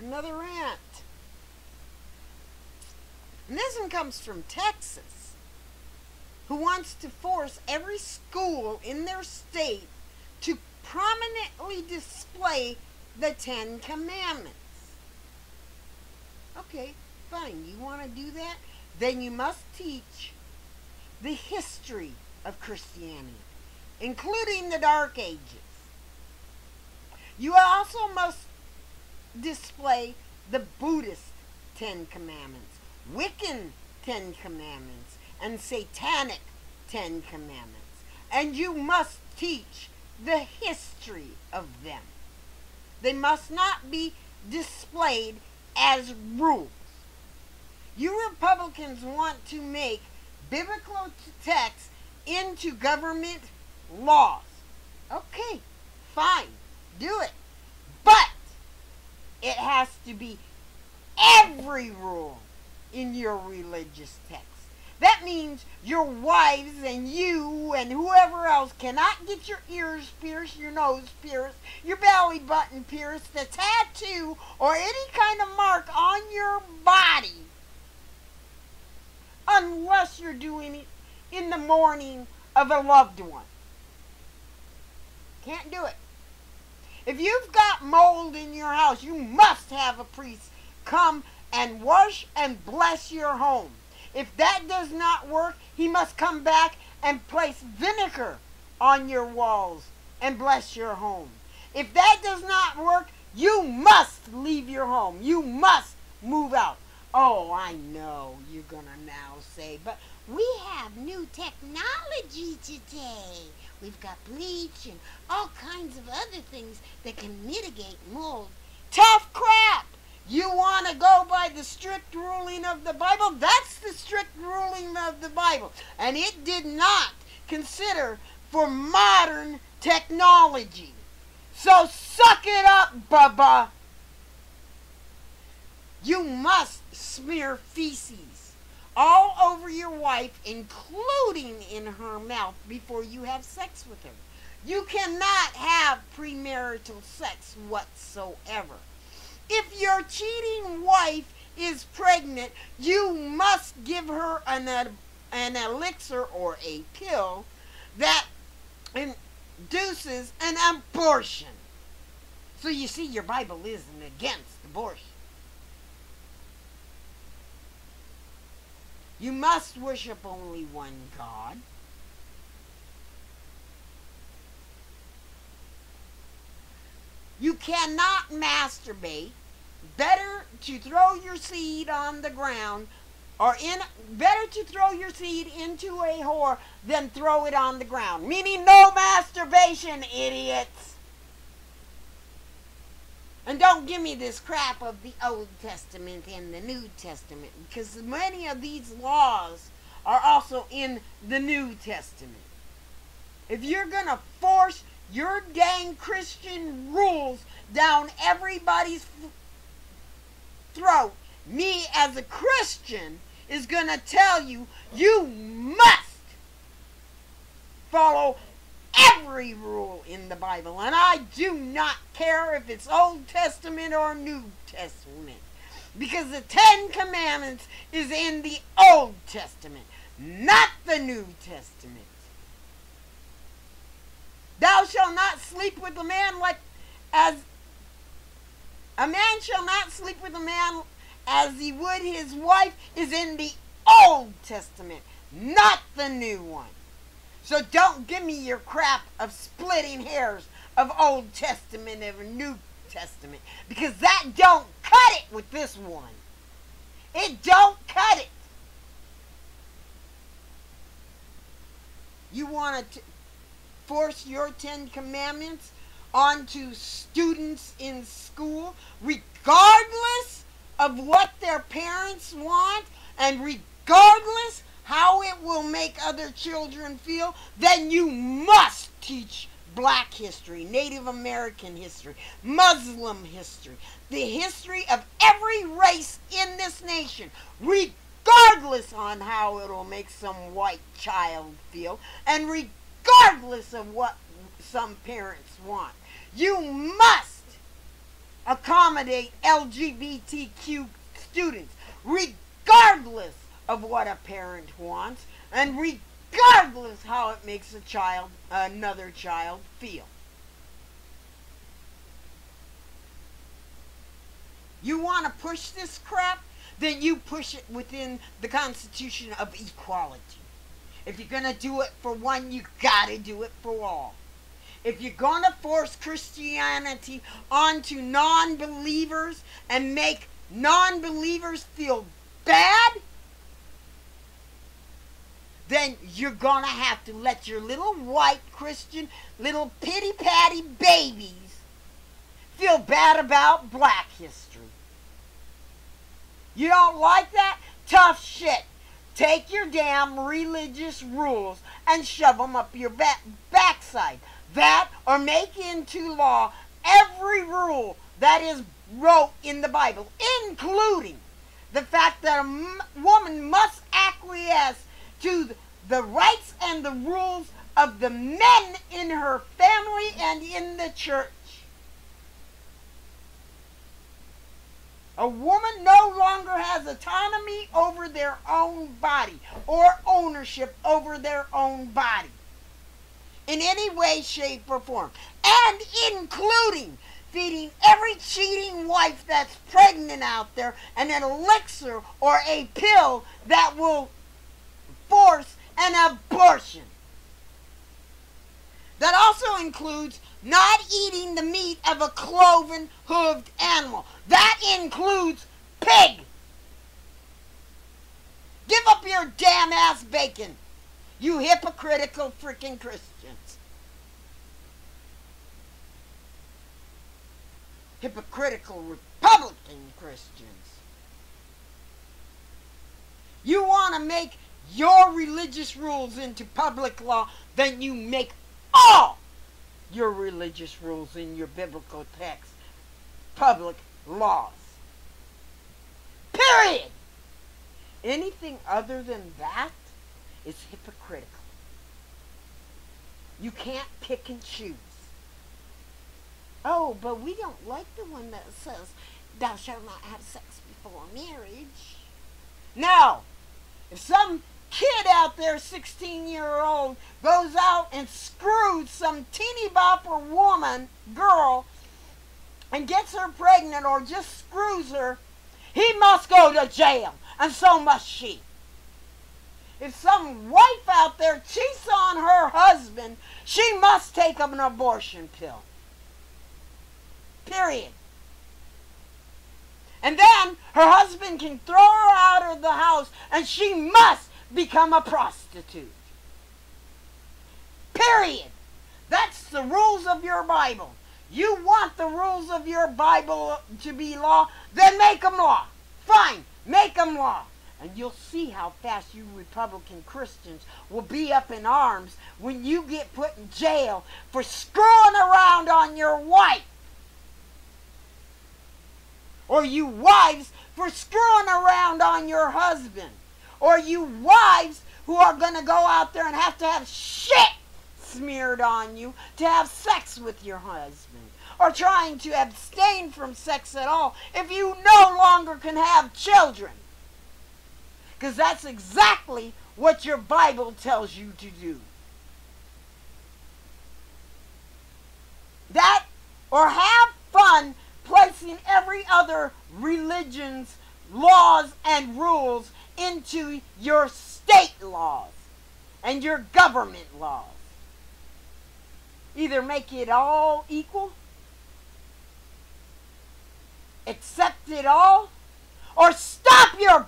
Another rant. And this one comes from Texas, who wants to force every school in their state to prominently display the Ten Commandments. Okay, fine. You want to do that? Then you must teach the history of Christianity, including the Dark Ages. You also must display the Buddhist Ten Commandments, Wiccan Ten Commandments, and Satanic Ten Commandments. And you must teach the history of them. They must not be displayed as rules. You Republicans want to make biblical texts into government laws. Okay, fine, do it. But it has to be every rule in your religious text. That means your wives and you and whoever else cannot get your ears pierced, your nose pierced, your belly button pierced, a tattoo, or any kind of mark on your body unless you're doing it in the mourning of a loved one. Can't do it. If you've got mold in your house, you must have a priest come and wash and bless your home. If that does not work, he must come back and place vinegar on your walls and bless your home. If that does not work, you must leave your home. You must move out. Oh, I know you're going to now say, but we have new technology today. We've got bleach and all kinds of other things that can mitigate mold. Tough crap! You want to go by the strict ruling of the Bible? That's the strict ruling of the Bible. And it did not consider for modern technology. So suck it up, Bubba. You must smear feces all over your wife, including in her mouth, before you have sex with her. You cannot have premarital sex whatsoever. If your cheating wife is pregnant, you must give her an elixir or a pill that induces an abortion. So you see, your Bible isn't against abortion. You must worship only one God. You cannot masturbate. Better to throw your seed on the ground, better to throw your seed into a whore than throw it on the ground. Meaning no masturbation, idiots. And don't give me this crap of the Old Testament and the New Testament, because many of these laws are also in the New Testament. If you're going to force your dang Christian rules down everybody's throat, me as a Christian is going to tell you, you must follow every rule in the Bible. And I do not care if it's Old Testament or New Testament, because the Ten Commandments is in the Old Testament, not the New Testament. Thou shalt not sleep with a man as a man shall not sleep with a man as he would his wife is in the Old Testament, not the new one. So don't give me your crap of splitting hairs of Old Testament and New Testament, because that don't cut it with this one. It don't cut it. You want to force your Ten Commandments onto students in school, regardless of what their parents want, and regardless how it will make other children feel, then you must teach Black history, Native American history, Muslim history, the history of every race in this nation, regardless on how it'll make some white child feel, and regardless of what some parents want. You must accommodate LGBTQ students, regardless of what a parent wants, and regardless how it makes another child feel. You want to push this crap? Then you push it within the Constitution of equality. If you're going to do it for one, you got to do it for all. If you're going to force Christianity onto non-believers and make non-believers feel bad, then you're going to have to let your little white Christian, little pity-patty babies feel bad about black history. You don't like that? Tough shit. Take your damn religious rules and shove them up your backside. That, or make into law every rule that is wrote in the Bible, including the fact that a woman must acquiesce to the rights and the rules of the men in her family and in the church. A woman no longer has autonomy over their own body or ownership over their own body in any way, shape, or form, and including feeding every cheating wife that's pregnant out there an elixir or a pill that will force an abortion. That also includes not eating the meat of a cloven hooved animal. That includes pig. Give up your damn ass bacon, you hypocritical freaking Christians. Hypocritical Republican Christians. You want to make your religious rules into public law, then you make all your religious rules in your biblical text public laws. Period. Anything other than that is hypocritical. You can't pick and choose. Oh, but we don't like the one that says, thou shalt not have sex before marriage. No. If some kid out there, 16-year-old, goes out and screws some teeny bopper woman, girl, and gets her pregnant or just screws her, he must go to jail, and so must she. If some wife out there cheats on her husband, she must take an abortion pill. Period. And then her husband can throw her out of the house, and she must become a prostitute. Period. That's the rules of your Bible. You want the rules of your Bible to be law, then make them law. Fine, make them law. And you'll see how fast you Republican Christians will be up in arms when you get put in jail for screwing around on your wife. Or you wives for screwing around on your husband. Or you wives who are going to go out there and have shit smeared on you to have sex with your husband. Or trying to abstain from sex at all if you no longer can have children. Because that's exactly what your Bible tells you to do. That, or have fun placing every other religion's laws and rules into your state laws and your government laws. Either make it all equal, accept it all, or stop your